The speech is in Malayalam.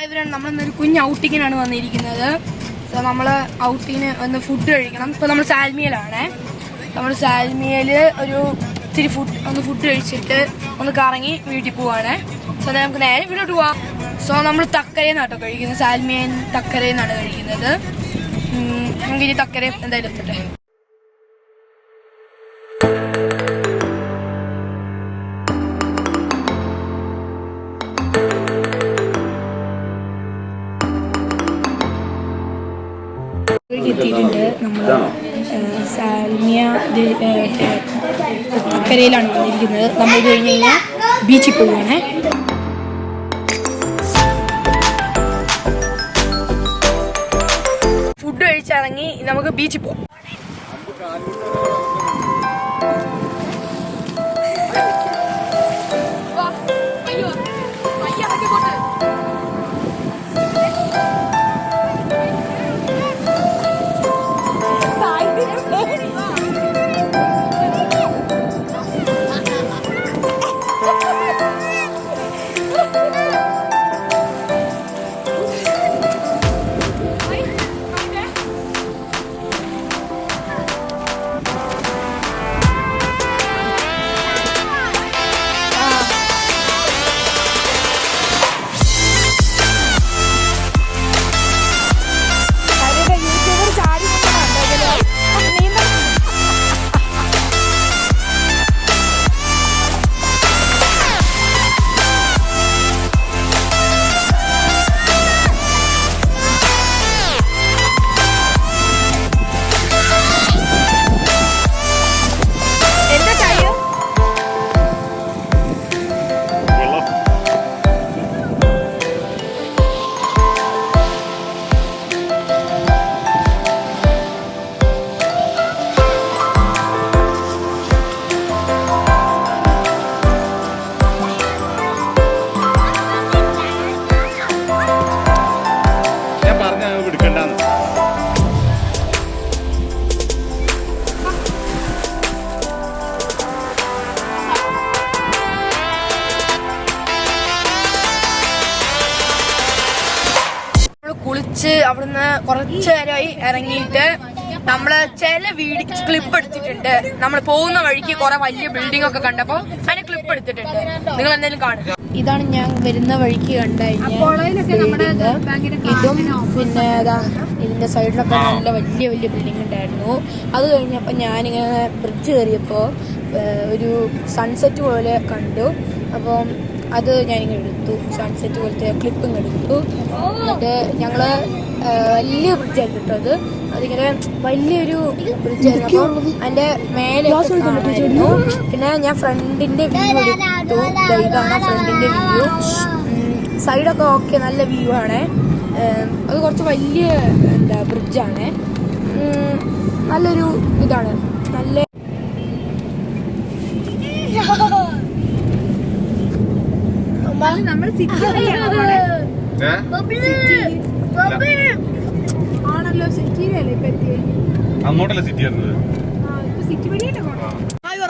ഇവരാണ് നമ്മളിന്നൊരു കുഞ്ഞ് ഔട്ടിങ്ങിനാണ് വന്നിരിക്കുന്നത്. സോ നമ്മൾ ഔട്ടിങ്ങിന് ഒന്ന് ഫുഡ് കഴിക്കണം. ഇപ്പോൾ നമ്മൾ സാൽമിയയിലാണ്. നമ്മൾ സാൽമിയയിൽ ഒരു ഇത്തിരി ഫുഡ് കഴിച്ചിട്ട് ഒന്ന് കറങ്ങി വീട്ടിൽ പോവാണ്. സോ നമുക്ക് നേരെ വീട്ടിലോട്ട് പോവാം. സോ നമ്മൾ തക്കരയിൽ കേട്ടോ കഴിക്കുന്നത്. സാൽമിയൻ തക്കരയിൽ നിന്നാണ് കഴിക്കുന്നത്. നമുക്ക് ഇനി തക്കരയും എന്തായാലും എത്തട്ടെ. എത്തിയിട്ടുണ്ട്. നമ്മൾ സാൽമിയ തക്കരയിലാണ് വന്നിരിക്കുന്നത്. നമ്മൾ കഴിഞ്ഞ് കഴിഞ്ഞാൽ ബീച്ചിൽ പോവുകയാണ്. ഫുഡ് കഴിച്ചിറങ്ങി നമുക്ക് ബീച്ചിൽ പോവാം. കുളിച്ച് അവിടുന്ന് കുറച്ചു നേരമായി ഇറങ്ങിയിട്ട് നമ്മള് ചില ക്ലിപ്പ് എടുത്തിട്ടുണ്ട്. നമ്മൾ പോകുന്ന വഴിക്ക് കുറെ വലിയ ബിൽഡിംഗ് ഒക്കെ കണ്ടപ്പോ അതിന് ക്ലിപ്പ് എടുത്തിട്ടുണ്ട്. നിങ്ങൾ എന്തെങ്കിലും കാണുക. ഇതാണ് ഞാൻ വരുന്ന വഴിക്ക് ഇതും പിന്നെ ഇതിന്റെ സൈഡിലൊക്കെ നല്ല വലിയ വലിയ ബിൽഡിംഗ് ഉണ്ടായിരുന്നു. അത് കഴിഞ്ഞപ്പോൾ ഞാനിങ്ങനെ ബ്രിഡ്ജ് കയറിയപ്പോൾ ഒരു സൺസെറ്റ് പോലെ കണ്ടു. അപ്പം അത് ഞാനിങ്ങനെ എടുത്തു. സൺസെറ്റ് പോലത്തെ ക്ലിപ്പും എടുത്തു. എന്നിട്ട് ഞങ്ങള് വലിയ ബ്രിഡ്ജായിരുന്നു കേട്ടോ. അതിങ്ങനെ വലിയൊരു ബ്രിഡ്ജായിരുന്നു. അപ്പം അതിന്റെ മേലെ കാണാമായിരുന്നു. പിന്നെ ഞാൻ ഫ്രണ്ടിന്റെ വ്യൂ എടുത്തു. ഇതാണ് ഫ്രണ്ടിന്റെ വ്യൂ. സൈഡൊക്കെ ഓക്കെ, നല്ല വ്യൂ ആണ്. അത് കുറച്ച് വലിയ ബ്രിഡ്ജാണ്. നല്ലൊരു ഇതാണ്. നല്ല നമ്മുടെ ആണല്ലോ സിറ്റിയിലല്ലേ ഇപ്പൊ എത്തിയത്. അങ്ങോട്ടല്ലേ സിറ്റി ആയിരുന്നത്. സിറ്റി വഴിയല്ലേ പോണം. ഹായ്